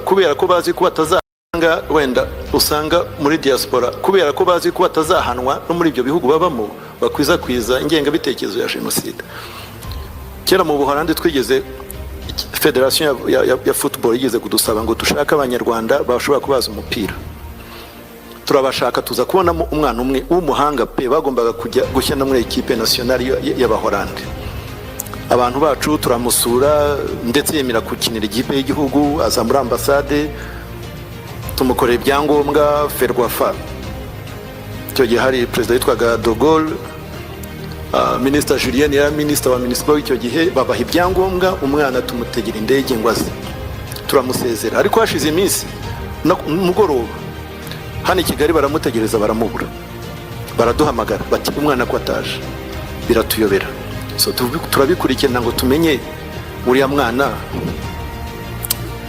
kubera ko bazi ko batazanga wenda usanga muri diaspora kubera ko bazi ko batazahanwa no muri ibyo bihugu babamo bakwiza ingengabitekerezo ya jenoside. Kera mu Buholandi twigeze Federation ya football yigeze kudusaba ngo dushaka abanyarwanda bashobora kubaza umupira. Turabashaka tuza kubonamo umwana umwe w'umuhanga pe bagombaga kujya gushyana muri equipe nationale y'Abaholandi. Abantu bacu turamusura ndetse yemera kukinira igipe y'igihugu aza muri ambassade tumukorera ibyangombwa Ferwafa. Cyo gihe hari president yitwaga De Gaulle, Minister Julien ya minister wa municipal icyo gihe babaha ibyangombwa umwana tumutegera indege ngwaze turamusezera. Ariko hashize iminsi mugoroba hano i Kigali baramutegereza baramubura, baraduhamagara bati umwana ko ataje, biratuyobera. So turabikurikirana ngo tumenye uriya mwana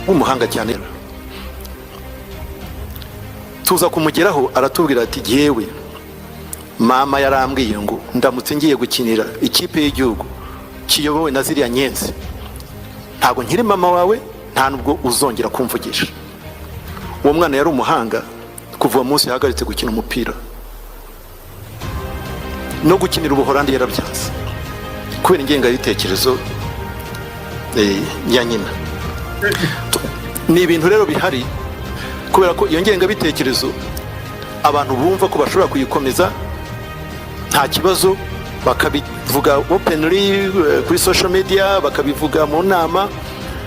w'umuhanga cyane. Tuza kumugeraho aratubwira ati yewe mama yarambwiye ngo ndamutse ngiye gukinira ikipe y'igihugu kiyobowe na ziriya nyenzi ntago nkiri mama wawe, nta nubwo uzongera kumvugisha. Uwo mwana yari umuhanga kuva uwo munsi yahagaritse gukina umupira no gukinira Ubuholandi yarabyanze kubera ingengabitekerezo ya nyina. Ni ibintu rero bihari kubera ko iyo ngengabitekerezo abantu bumva ko bashobora kuyikomeza nta kibazo, bakabivuga openly kuri social media, bakabivuga mu nama,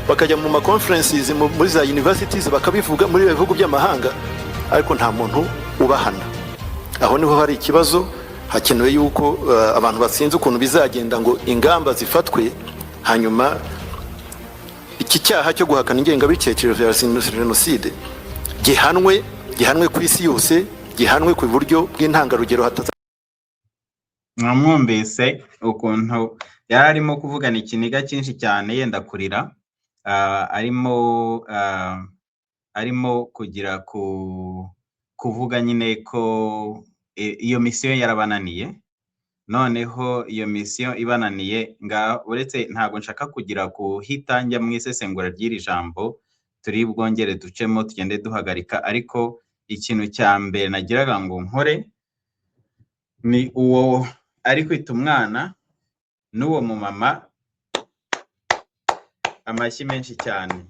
bakajya mu conferences muri za universities bakabivuga muri bihugu by'amahanga, ariko nta muntu ubahana. Aho niho hari ikibazo. Hakenewe yuko abantu basinze ukuntu bizagenda ngo ingamba zifatwe, hanyuma iki cyaha cyo guhakana ingengabitekerezo ya jenoside gihanwe ku isi yose, gihanwe ku buryo bw'intangarugero. Mwumvise ukuntu yari arimo kuvugana ikiniga cyinshi cyane yenda kurira, arimo kugira kuvuga nyine ko iyo misiyo yarabananiye. Noneho iyo misiyo ibananiye uretse ntago nshaka kugira kuhita njya mu isesengura ry'iri jambo, turi bwongere ducemo tugende duhagarika. Ariko ikintu cya mbere nagiraga ngo nkore ni uwo ari kwita umwana n'uwo mu mama amashyi menshi cyane.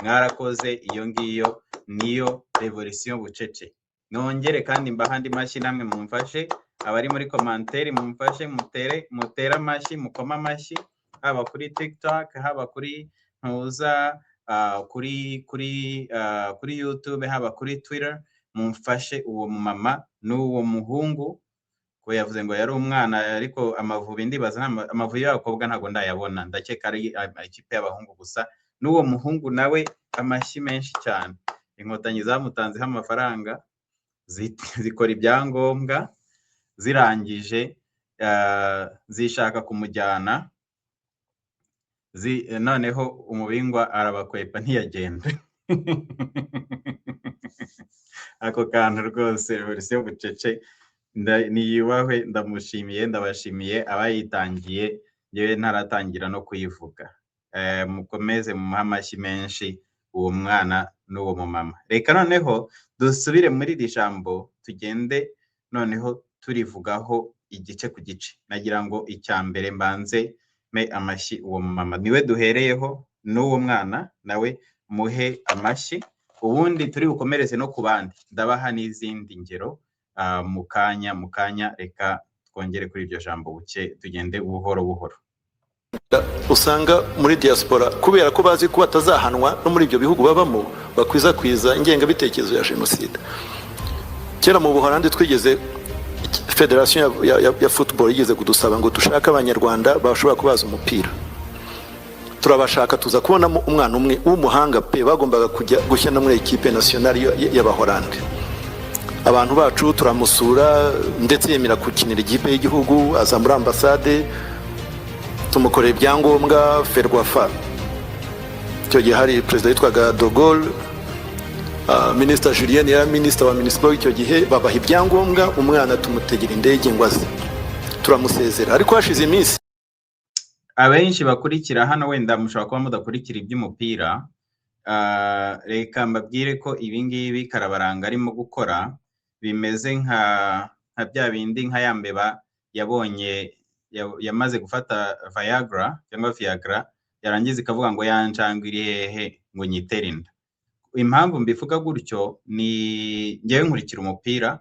Mwarakoze, iyo ngiyo niyo revolution bucece. Nongere kandi mbahandi mashyi namwe mumfashe, abari muri commentaire mumfashe mutere amashyi, mukoma amashyi, haba kuri TikTok, haba kuri ntuza kuri YouTube, haba kuri Twitter. Mumfashe uwo mama n'uwo muhungu ko yavuze ngo yari umwana, ariko Amavubi ndibaza Amavubi y'abakobwa ntago ndayabona, ndakeka ari ikipe y'abahungu gusa. N'uwo muhungu nawe amashyi menshi cyane. Inkotanyi zamutanzeho amafaranga, zikora ibyangombwa, zirangije zishaka kumujyana, noneho umubingwa arabakwepa ntiyagenda. Ako kantu rwose revolution bucece niyubahwe. Ndabashimiye abayitangiye, yewe ntaratangira no kuyivuga. Mukomeze mu amashyi menshi uwo mwana n'uwo mumama. Reka noneho dusubire muri iri jambo tugende noneho turivugaho igice ku gice. Nagira ngo icya mbere mbanze me amashyi uwo mumama, niwe duhereyeho, n'uwo mwana nawe muhe amashyi, ubundi turi bukomereze no ku bandi. Ndabaha n'izindi ngero mu kanya. Reka twongere kuri iryo jambo buke, tugende buhoro buhoro. Usanga muri diaspora kubera ko bazi ko batazahanwa no muri ibyo bihugu babamo bakwiza ingengabitekerezo ya jenoside. Kera mu Buholandi twigeze Federation ya football yigeze kudusaba ngo dushaka abanyarwanda bashobora kubaza umupira. Turabashaka tuza kubonamo umwana umwe w'umuhanga pe bagombaga kujya gushyana muri equipe nationale y'Abaholandi. Abantu bacu turamusura ndetse yemera kukinira igipe y'igihugu aza muri ambassade tumukorera ibyangombwa Ferwafa. Cyo gihe hari president yitwaga De Gaulle, Minister Julien ya minister wa municipal icyo gihe babaha ibyangombwa umwana tumutegera indege ngwaze turamusezera. Ariko hashize iminsi abenshi bakurikira hano wenda mushobora kuba mudakurikira iby'umupira, reka mbabwire ko ibi ngibi Karabaranga arimo gukora bimeze nka bya bindi nka ya mbeba yabonye yamaze gufata Viagra cyangwa Viagra yarangiza ikavuga ngo yanjangwiri hehe ngo nyitere inda. Impamvu mbivuga gutyo ni ngewe nkurikira umupira,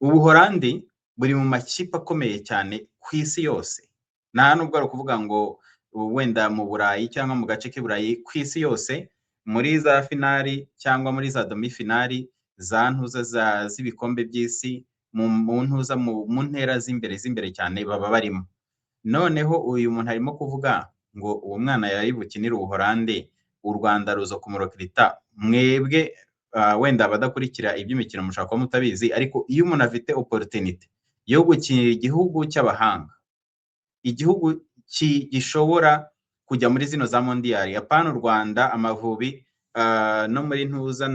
Ubuholandi buri mu makipe akomeye cyane ku isi yose, nta nubwo ari ukuvuga ngo wenda mu Burayi cyangwa mu gace k'Iburayi, ku isi yose muri za finali cyangwa muri za demi-finali za ntuza z'ibikombe by'isi mu ntuza mu ntera z'imbere cyane baba barimo. Noneho uyu muntu arimo kuvuga ngo uwo mwana yari bukinira Ubuholandi, u Rwanda ruzo kumurokirita. Mwebwe wenda abadakurikira iby'imikino mushaka kuba mutabizi, ariko iyo umuntu afite opportunity yo gukinira igihugu cy'abahanga, igihugu gishobora kujya muri zino za mondial, apana u Rwanda, Amavubi no muri ntuza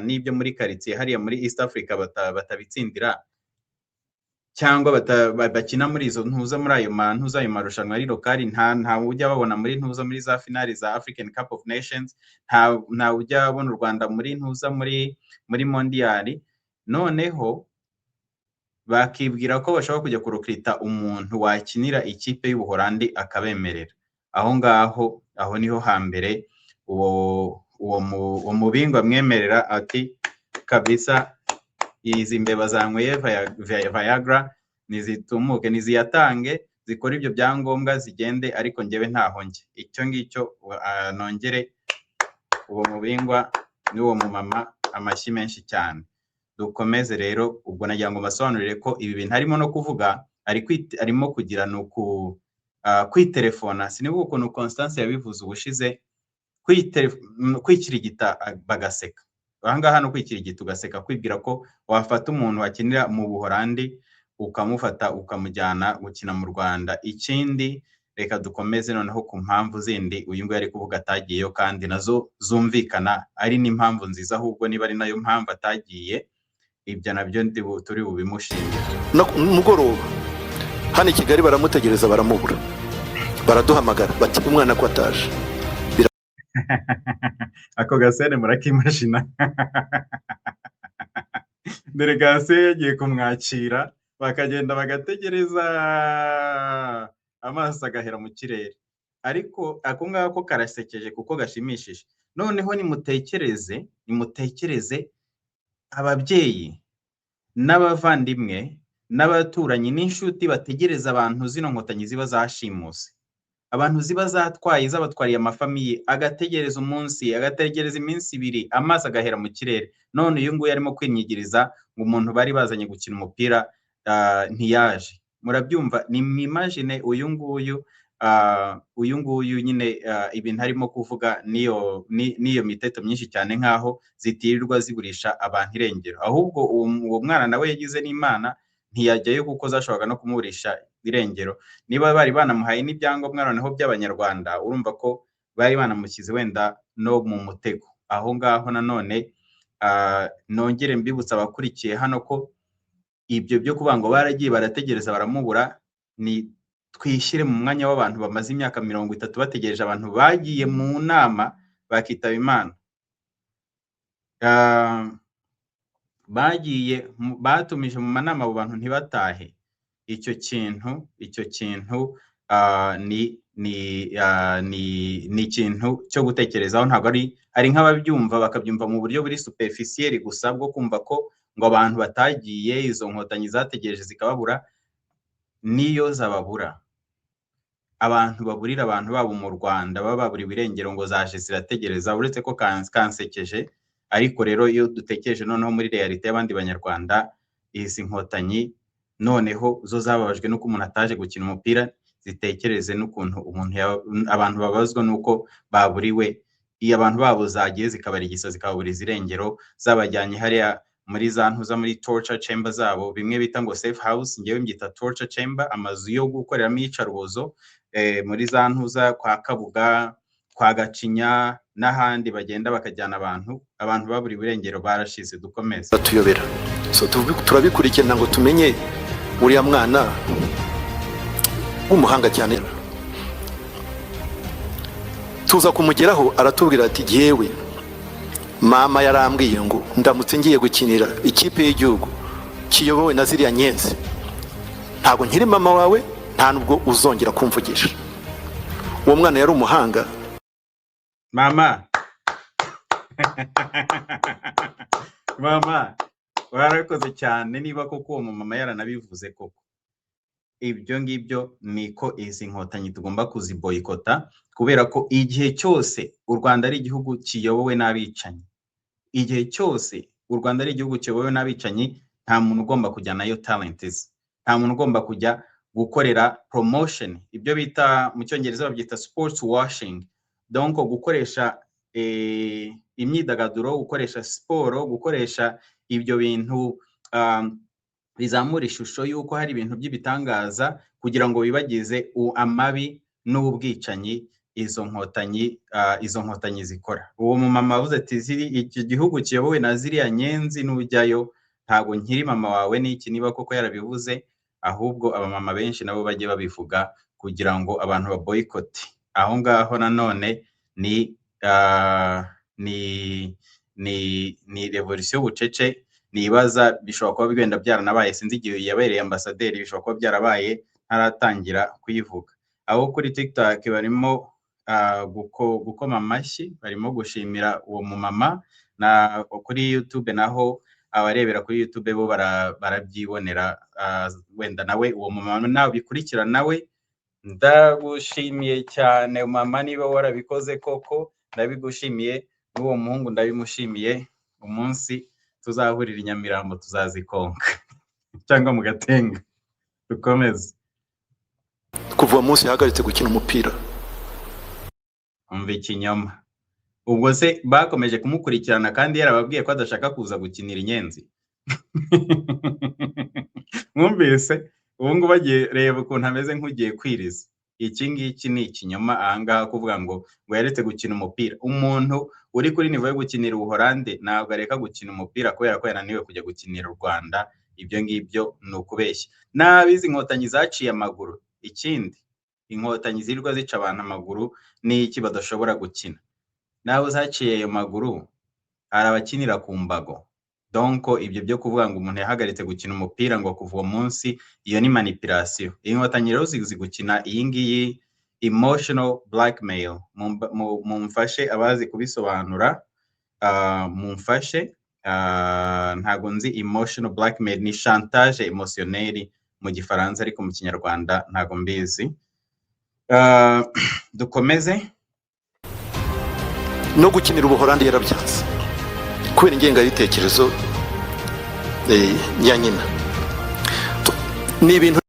n'ibyo muri quartier hariya muri East Africa batabitsindira cyangwa bakina muri izo ntuza muri ayo marushanwa ari lokali, nta ujya babona muri ntuza muri za finali za African Cup of Nations, nta ujya babona u Rwanda muri ntuza muri mondial. Noneho bakibwira ko bashobora kujya kurukita umuntu wakinira ikipe y'Ubuholandi akabemerera. Aho niho hambere uwo mubingwa mwemerera ati kabisa izi mbeba zanyweye Viagra nizitumuke, niziyatange, zikora ibyo byangombwa zigende, ariko ngewe ntaho njye. Icyo ngicyo nongere uwo mubingwa n'uwo mumama amashyi menshi cyane. Dukomeze rero, ubwo nagira ngo basobanurire ko ibi bintu harimo no kuvuga arimo kugira nuko kwitelefona, sinibuka ukuntu Constance yabivuze ubushize, kwikirigita bagaseka. Ahangaha no kwikirigita ugaseka, kwibwira ko wafata umuntu wakinira mu Buholandi ukamufata ukamujyana gukina mu Rwanda. Ikindi reka dukomeze noneho ku mpamvu zindi uyu nguyu ari kuvuga atagiyeyo, kandi nazo zumvikana ari n'impamvu nziza, ahubwo niba ari nayo mpamvu atagiye, ibyo nabyo turi bubimushimire. Mugoroba hano i Kigali baramutegereza, baramubura, baraduhamagara bati umwana ko ataje. Ako gasene murakimashina. Delegasiyo yagiye kumwakira, bakagenda bagategereza amaso agahera mu kirere, ariko ako ngako karasekeje kuko gashimishije. Noneho nimutekereze ababyeyi n'abavandimwe n'abaturanyi n'inshuti bategereza abantu zino nkotanyi ziba zashimuse, abantu ziba zatwaye, zabatwariye amafamiye, agategereza umunsi, agategereza iminsi 2, amaso agahera mu kirere. None uyu nguyu arimo kwinyigiriza ngo umuntu bari bazanye gukina umupira ntiyaje. Murabyumva? Ni imagine uyu nguyu nyine ibintu harimo kuvuga niyo miteto myinshi cyane, nkaho zitirirwa ziburisha abantu irengero. Ahubwo uwo mwana nawe yagize n'Imana, ntiyajyayo kuko zashoboraga no kumuburisha irengero. Niba bari banamuhaye n'ibyangombwa noneho by'Abanyarwanda, urumva ko bari banamukize wenda no mu mutego. Aho ngaho nanone nongere mbibutsa abakurikiye hano ko ibyo byo kuvuga ngo baragiye barategereza baramubura, ni twishyire mu mwanya w'abantu bamaze imyaka 30 bategereje abantu bagiye mu nama bakitaba Imana. Batumije mu manama abo bantu ntibatahe. Icyo kintu ni ikintu cyo gutekerezaho. Ntabwo ari nk'ababyumva bakabyumva mu buryo buri superficiel gusa bwo kumva ko ngo abantu batagiye, izo nkotanyi zategereje zikababura. Niyo zababura, abantu baburira abantu babo mu Rwanda baba baburiwe irengero ngo zaje zirategereza, uretse ko kansekeje. Ariko rero iyo dutekereje noneho muri realite y'abandi Banyarwanda, izi nkotanyi noneho zo zababajwe nuko umuntu ataje gukina umupira, zitekereze n'ukuntu abantu babazwa nuko baburiwe, iyo abantu babo zagiye zikabarigisa zikaburiza irengero, zabajyanye hariya muri za ntuza muri torture chamber zabo, bimwe bita ngo safe house, ngewe mbyita torture chamber, amazu yo gukoreramo iyicarubozo, muri za ntuza kwa Kabuga, kwa Gacinya n'ahandi bagenda bakajyana abantu baburiwe irengero barashize. Dukomeze batuyobera, so turabikurikirana ngo tumenye uriya mwana w'umuhanga cyane. tuza kumugeraho aratubwira ati yewe mama yarambwiye ngo ndamutse ngiye gukinira ikipe y'igihugu kiyobowe na ziriya nyenzi ntabwo nkiri mama wawe nta nubwo uzongera kumvugisha. Uwo mwana yari umuhanga. Mama mama warakoze cyane niba koko uwo mama yaranabivuze koko. Ibyo ngibyo niko izi nkotanyi tugomba kuziboyikota, kubera ko igihe cyose u Rwanda ari igihugu kiyobowe n'abicanyi, igihe cyose u Rwanda ari igihugu kiyobowe n'abicanyi, nta muntu ugomba kujya nayo talents, nta muntu ugomba kujya gukorera promotion, ibyo bita mu cyongereza babyita sports washing, donc gukoresha imyidagaduro, gukoresha siporo, gukoresha ibyo bintu bizamura ishusho yuko hari ibintu by'ibitangaza kugira ngo bibagize amabi n'ubwicanyi izo nkotanyi zikora. Uwo mumama avuze ati iki gihugu kiyobowe na ziriya nyenzi n'ujyayo ntago nkiri mama wawe n'iki, niba koko yarabivuze, ahubwo abamama benshi nabo bajye babivuga kugira ngo abantu baboyikote. Aho ngaho nanone ni revolution bucece, nibaza bishobora kuba bigenda byaranabaye, sinzi igihe yabereye ambasaderi, bishobora kuba byarabaye ntaratangira kuyivuga. Aho kuri TikTok barimo gukoma amashyi, barimo gushimira uwo mumama, na kuri YouTube naho abarebera kuri YouTube bo barabyibonera. Wenda nawe uwo mumama nawe bikurikira, nawe ndagushimiye cyane mama, niba warabikoze koko ndabigushimiye, n'uwo muhungu ndabimushimiye. Umunsi tuzahurira i Nyamirambo tuzazikonka cyangwa mu Gatenga. Dukomeze. Kuva uwo munsi yahagaritse gukina umupira. Umva ikinyoma. Ubwo se bakomeje kumukurikirana kandi yarababwiye ko adashaka kuza gukinira inyenzi. Mwumvise ubu ngo bagiye reba ukuntu ameze nk'ugiye kwiriza. Iki ngiki ni ikinyoma ahangaha kuvuga ngo yaretse gukina umupira. Umuntu uri kuri nivo yo gukinira Ubuholande ntabwo areka gukina umupira kubera ko yananiwe kujya gukinira u Rwanda. Ibyo ngibyo ni ukubeshya. Nabizi inkotanyi zaciye amaguru. Ikindi inkotanyi zirirwa zica abantu amaguru ni iki badashobora gukina. Naho zaciye ayo maguru arabakinira ku mbago. Donc ibyo byo kuvuga ngo umuntu yahagaritse gukina umupira ngo kuva uwo munsi, iyo ni manipulation. Inkotanyi rero zizi gukina iyi ngiyi emotional blackmail. Mumfashe abazi kubisobanura, mumfashe. Ntago nzi emotional blackmail, ni chantage emotionnelle mu Gifaransa, ariko mu Kinyarwanda ntago mbizi. Dukomeze. No gukinira Ubuholandi yarabyanze kubera ingengabitekerezo ya nyina. Ni ibintu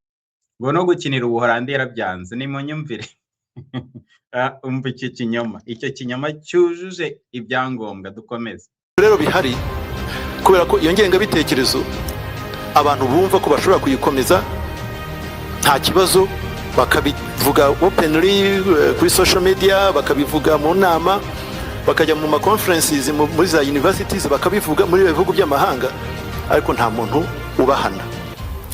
ngo no gukinira Ubuholandi yarabyanze, ni mu nyumvire. Umva iki kinyoma, icyo kinyoma cyujuje ibyangombwa. Dukomeze. Rero bihari kubera ko iyo ngengabitekerezo abantu bumva ko bashobora kuyikomeza nta kibazo, bakabivuga openly kuri social media, bakabivuga mu nama, bakajya mu conferences muri za universities bakabivuga muri bihugu by'amahanga, ariko nta muntu ubahana.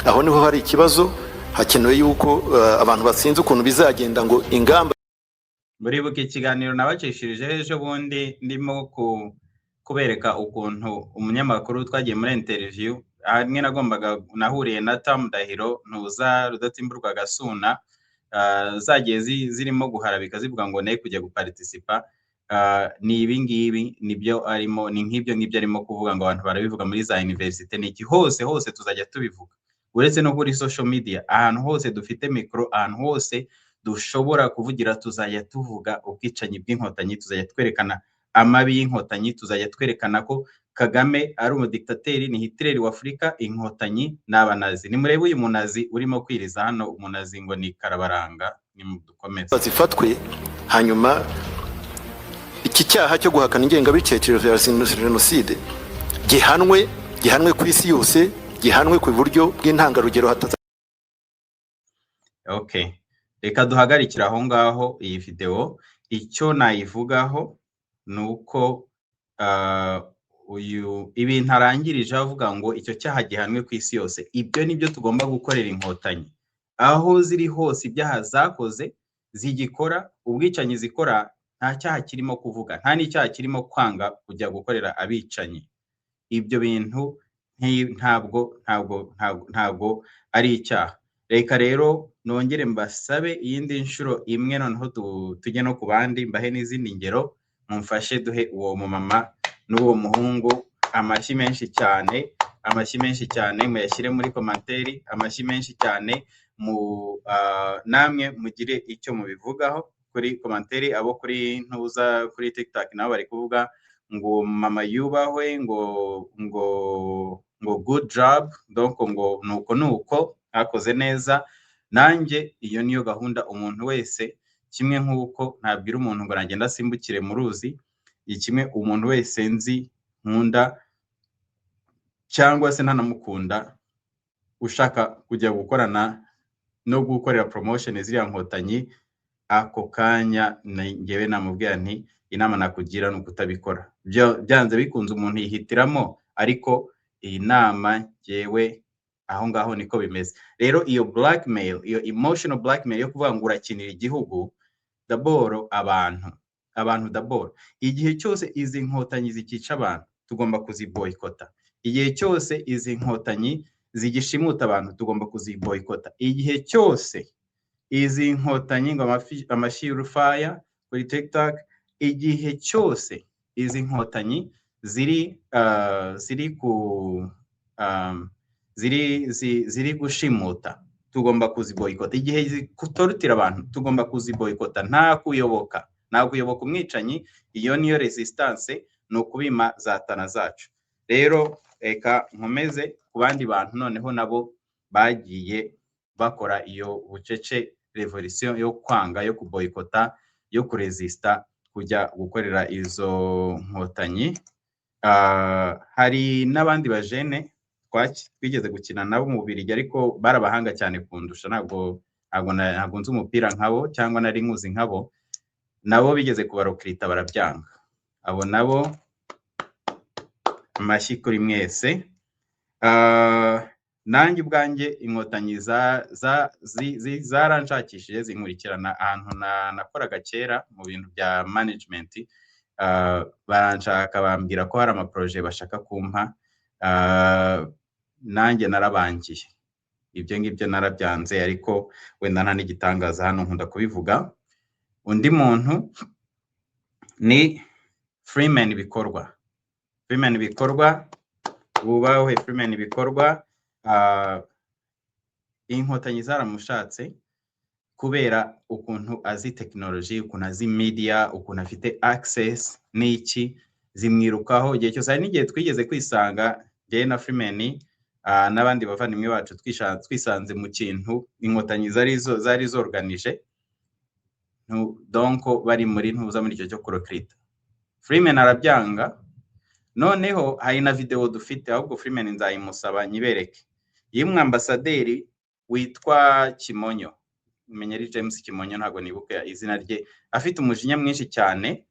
Aho niho hari ikibazo. Hakenewe yuko abantu batsinze ukuntu bizagenda ngo ingamba. Muribuka ikiganiro nabacishirije ejo bundi ndimo kubereka ukuntu umunyamakuru twagiye muri interview, hamwe nagombaga nahuriye na Tam Dahiro ntuza Rudatsimburwa Gasuna, zagiye zirimo guharabika zivuga ngo ne kujya guparticipa. Ni ibingibi nibyo arimo, ni nk'ibyo arimo kuvuga ngo abantu barabivuga muri za university, n'iki hose tuzajya tubivuga, uretse no kuri social media. Ahantu hose dufite micro, ahantu hose dushobora kuvugira, tuzajya tuvuga ubwicanyi bw'inkotanyi, tuzajya twerekana amabi y'inkotanyi, tuzajya twerekana ko Kagame ari umudiktateri, ni Hitler wa Afrika, inkotanyi n'abanazi. Ni murebe uyu munazi urimo kwiriza hano, umunazi ngo ni Karabaranga. Ni mudukomeze bazifatwe, hanyuma iki cyaha cyo guhakana ingengabitekerezo ya jenoside gihanwe ku isi yose, gihanwe ku buryo bw'intangarugero. Okay, reka duhagarikira aho ngaho iyi video. Icyo nayivugaho nuko ibintu arangirije avuga ngo icyo cyaha gihanwe ku isi yose. Ibyo nibyo tugomba gukorera inkotanyi aho ziri hose. Ibyaha zakoze zigikora, ubwicanyi zikora, nta cyaha kirimo kuvuga, nta n'icyaha kirimo kwanga kujya gukorera abicanyi. Ibyo bintu ntabwo ari icyaha. Reka rero nongere mbasabe iyindi nshuro imwe, noneho tujye no ku bandi, mbahe n'izindi ngero, mumfashe duhe uwo mumama n'uwo muhungu amashyi menshi cyane, muyashyire muri komanteri, amashyi menshi cyane, namwe mugire icyo mubivugaho kuri komanteri. Abo kuri ntuza kuri TikTok nabo bari kuvuga ngo mama yubahwe, ngo good job, donc ngo nuko akoze neza. Nanjye iyo niyo gahunda umuntu wese, kimwe nk'uko ntabwira umuntu ngo nagenda asimbukire mu ruzi, kimwe umuntu wese nzi nkunda cyangwa se ntanamukunda ushaka kujya gukorana no gukorera promotion ziriya nkotanyi, ako kanya ngewe namubwira nti inama nakugira ni ukutabikora. Byanze bikunze umuntu yihitiramo, ariko iyi nama ngewe aho ngaho niko bimeze. Rero iyo blackmail, iyo emotional blackmail yo kuvuga ngo urakinira igihugu, daboro abantu daboro, igihe cyose izi nkotanyi zikica abantu tugomba kuziboyikota. Igihe cyose izi nkotanyi zigishimuta abantu tugomba kuziboyikota. Igihe cyose izi nkotanyi ngo amashirufaya kuri TikTok, igihe cyose izi nkotanyi ziri gushimuta tugomba kuziboyikota. Igihe zikutorutira abantu tugomba kuziboyikota. Nta kuyoboka umwicanyi. Iyo niyo resistance, ni ukubima zatana zacu. Rero reka nkomeze ku bandi bantu noneho nabo bagiye bakora iyo bucece revolution yo kwanga, yo kuboyikota, yo kuresista kujya gukorera izo nkotanyi. Hari n'abandi bajene twigeze gukina nabo mu Bubiligi, ariko barabahanga cyane kundusha. Ntabwo nzi umupira nkabo, cyangwa nari nkuzi nkabo. Nabo bigeze kubarokirita barabyanga. Abo nabo amashyi kuri mwese. Nanjye ubwanjye inkotanyi zaranshakishije zinkurikirana ahantu nakoraga kera mu bintu bya management. Baranshaka bambwira ko hari amaproje bashaka kumpa, nanjye narabangiye. Ibyo ngibyo narabyanze, ariko wenda nta n'igitangaza hano nkunda kubivuga. Undi muntu ni Freeman Bikorwa. Wubahwe Freeman Bikorwa. Inkotanyi zaramushatse kubera ukuntu azi technology, ukuntu azi media, ukuntu afite access n'iki, zimwirukaho igihe cyose. Hari n'igihe twigeze kwisanga jye na Freeman n'abandi bavandimwe bacu twisanze mu kintu inkotanyi zari zorganije, donc bari muri ntuza muri icyo cyo kurokirita. Freeman arabyanga. Noneho hari na video dufite, ahubwo Freeman nzayimusaba nyibereke, y'umwambasaderi witwa Kimonyo. Menyeri James Kimonyo, ntago nibuka izina rye. Afite umujinya mwinshi cyane,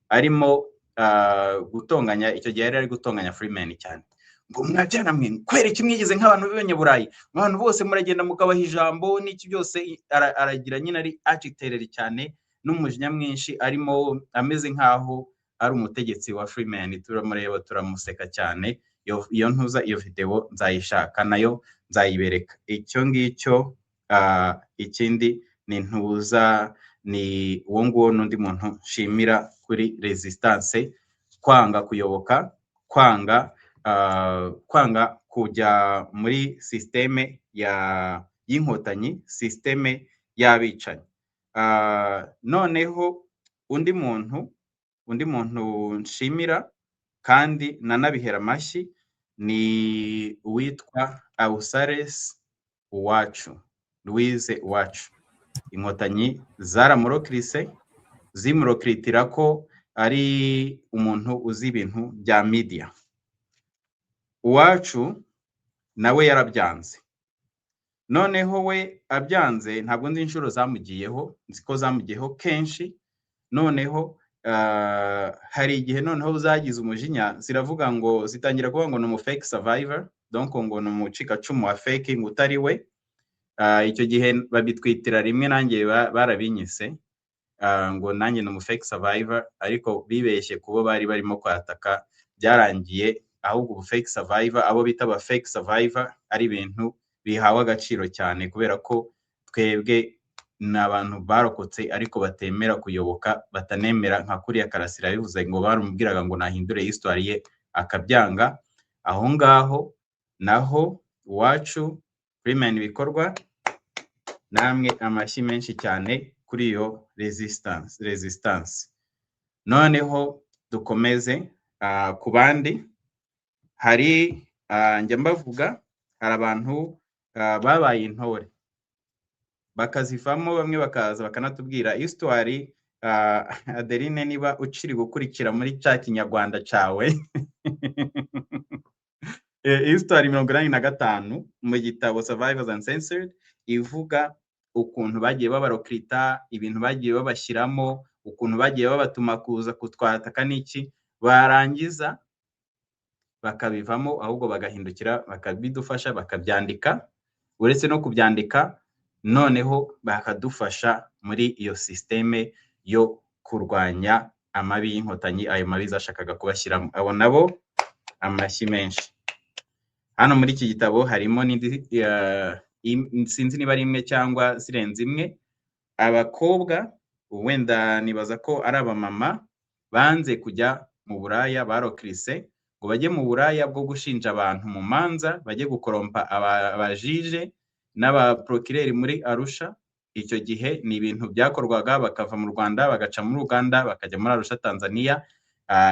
arimo gutonganya. Icyo gihe ari gutonganya Freeman cyane, ngo mwabyana mwe kwera iki mwigeze nk'abantu b'Abanyaburayi, abantu bose muragenda mukabaha ijambo n'iki byose. Aragira nyine ari agitereri cyane n'umujinya mwinshi, arimo ameze nkaho ari umutegetsi wa Freeman. Turamureba turamuseka cyane. Iyo ntuza iyo video nzayishaka nayo nzayibereka. Icyo ngicyo. Ikindi ni ntuza, ni uwo nguwo n'undi muntu nshimira kuri resistance, kwanga kuyoboka, kwanga kujya muri systeme y'inkotanyi, systeme y'abicanyi. Noneho undi muntu nshimira kandi nanabihera amashyi ni uwitwa Ausales Uwacu, Louise Uwacu. Inkotanyi zaramurokirise, zimurokritira ko ari umuntu uzi ibintu bya media. Uwacu nawe yarabyanze. Noneho we abyanze, ntabwo ndi inshuro zamugiyeho, nziko zamugiyeho kenshi. Noneho hari igihe noneho zagize umujinya, ziravuga ngo zitangira kuvuga ngo ni fake survivor, donc ngo ni umucikacumu wa fake, ngo utari we. Icyo gihe babitwitira rimwe, nanjye barabinyise. ngo nanjye ni fake survivor, ariko bibeshye kubo bari barimo kwataka. Byarangiye ahubwo fake survivor, abo bita ba fake survivor, ari ibintu bihawe agaciro cyane, kubera ko twebwe n'abantu barokotse ariko batemera kuyoboka, batanemera nka kuriya Karasira bivuze ngo barumubwiraga ngo nahindure histoire ye akabyanga. Aho ngaho naho iwacu Freeman bikorwa, namwe amashyi menshi cyane kuri iyo resistance. Noneho dukomeze ku bandi. Hari njya mbavuga, hari abantu babaye intore bakazivamo, bamwe bakaza bakanatubwira histoire. Adeline, niba uciri gukurikira muri cya Kinyarwanda cawe histoire 85 mu gitabo Survivors Uncensored ivuga ukuntu bagiye babarokrita, ibintu bagiye babashyiramo, ukuntu bagiye babatuma kuza kutwataka n'iki, barangiza bakabivamo, ahubwo bagahindukira bakabidufasha, bakabyandika. Uretse no kubyandika, noneho bakadufasha muri iyo systeme yo kurwanya amabi y'inkotanyi, ayo mabi zashakaga kubashyiramo. Abo nabo amashyi menshi. Hano muri iki gitabo harimo n'indi sinzi niba ari imwe cyangwa zirenze imwe, abakobwa wenda nibaza ko ari abamama banze kujya mu buraya, barokrise ngo bajye mu buraya bwo gushinja abantu mu manza, bajye gukorompa abajije n'abaprocureur muri Arusha. Icyo gihe ni ibintu byakorwaga, bakava mu Rwanda bagaca muri Uganda bakajya muri Arusha, Tanzania.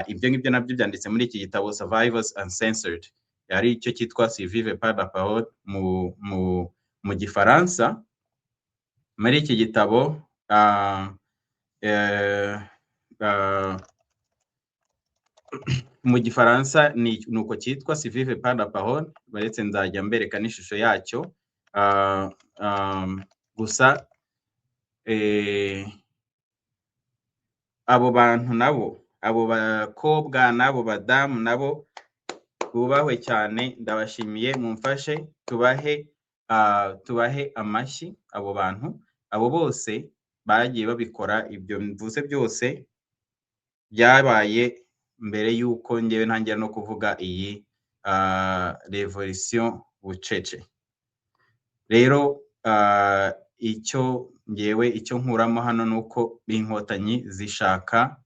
Ibyo ngibyo nabyo byanditse muri iki gitabo Survivors Uncensored, ari cyo cyitwa Survivre par la parole mu Gifaransa. Muri iki gitabo mu Gifaransa nuko cyitwa Survivre par la parole, baretse nzajya mbereka n'ishusho yacyo. Gusa abo bantu nabo, abo bakobwa nabo badamu nabo bubahwe cyane, ndabashimiye, mumfashe tubahe amashyi. Abo bantu, abo bose bagiye babikora. Ibyo mvuze byose byabaye mbere yuko ngewe ntangira no kuvuga iyi revolution bucece. Rero icyo nkuramo hano nuko inkotanyi zishaka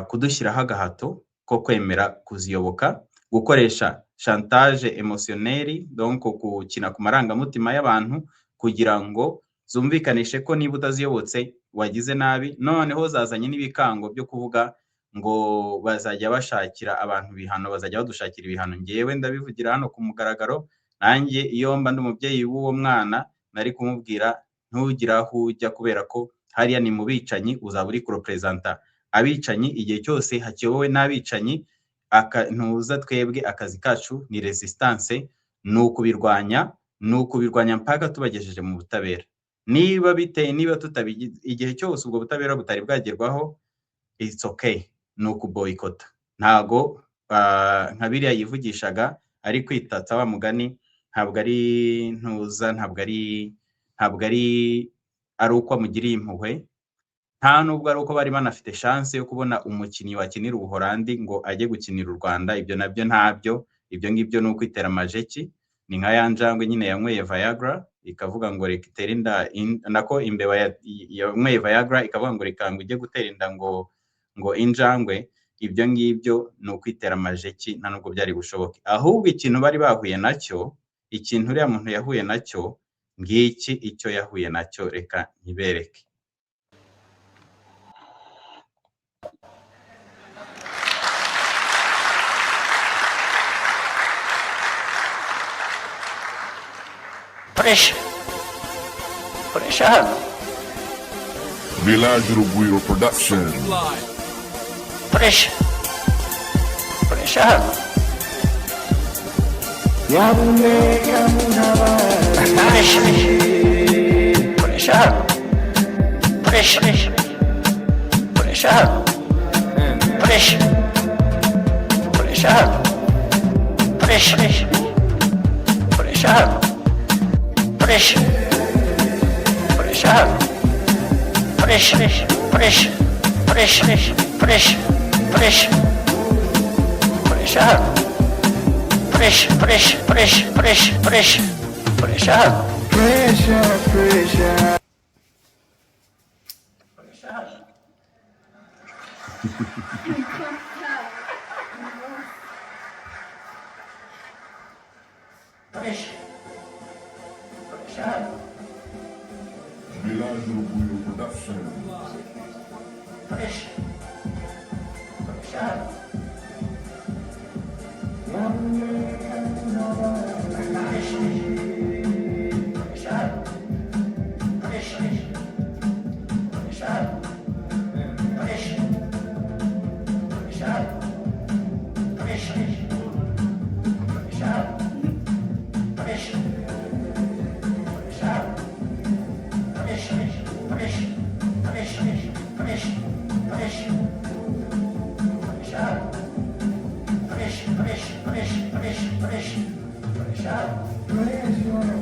kudushyiraho agahato ko kwemera kuziyoboka, gukoresha chantage émotionnelle, donc gukina ku marangamutima y'abantu kugira ngo zumvikanishe ko niba utaziyobotse wagize nabi. Noneho zazanye n'ibikango byo kuvuga ngo bazajya bashakira abantu ibihano, bazajya badushakira ibihano. Ngewe ndabivugira hano ku mugaragaro, nanjye iyo mba ndi umubyeyi w'uwo mwana nari kumubwira ntugira aho ujya, kubera ko hariya ni mu bicanyi, uzaba uri kurepresenta abicanyi. Igihe cyose hakiyobowe n'abicanyi, ntuza twebwe akazi kacu ni resistance, ni ukubirwanya mpaka tubagejeje mu butabera. Niba tutabigize igihe cyose ubwo butabera butari bwagerwaho, it's okay, ni ukuboyikota. Ntago nka biriya yivugishaga ari kwitatsa wa mugani, ntabwo ari ntuza, ntabwo ari uko amugiriye impuhwe, nta nubwo ari uko bari banafite chance yo kubona umukinnyi wakinira Ubuholandi ngo ajye gukinira u Rwanda. Ibyo nabyo ntabyo. Ibyo ngibyo ni ukwitera amajeki. Ni nka ya njangwe nyine yanyweye Viagra ikavuga ngo reka itere inda, nako imbeba yanyweye Viagra ikavuga ngo reka ngo ijye gutera inda ngo injangwe. Ibyo ngibyo ni ukwitera amajeki, nta nubwo byari bushoboke. Ahubwo ikintu bari bahuye nacyo, ikintu uriya muntu yahuye nacyo, ngiki icyo yahuye nacyo, reka ntibereke. Pressure hano. Village Rugwiro Production. Pressure hano. Pressure hano. Pressure hano. Pressure hano. Pressure hano. Pressure hano. Pressure Pressure, pressure, pressure, pressure. Pressure. Pressure, pressure, pressure, pressure, pressure. Pressure. Pressure, pressure. Pressure. Pressure. Village Orgulho Production. Pressure. Pressure. Pressure.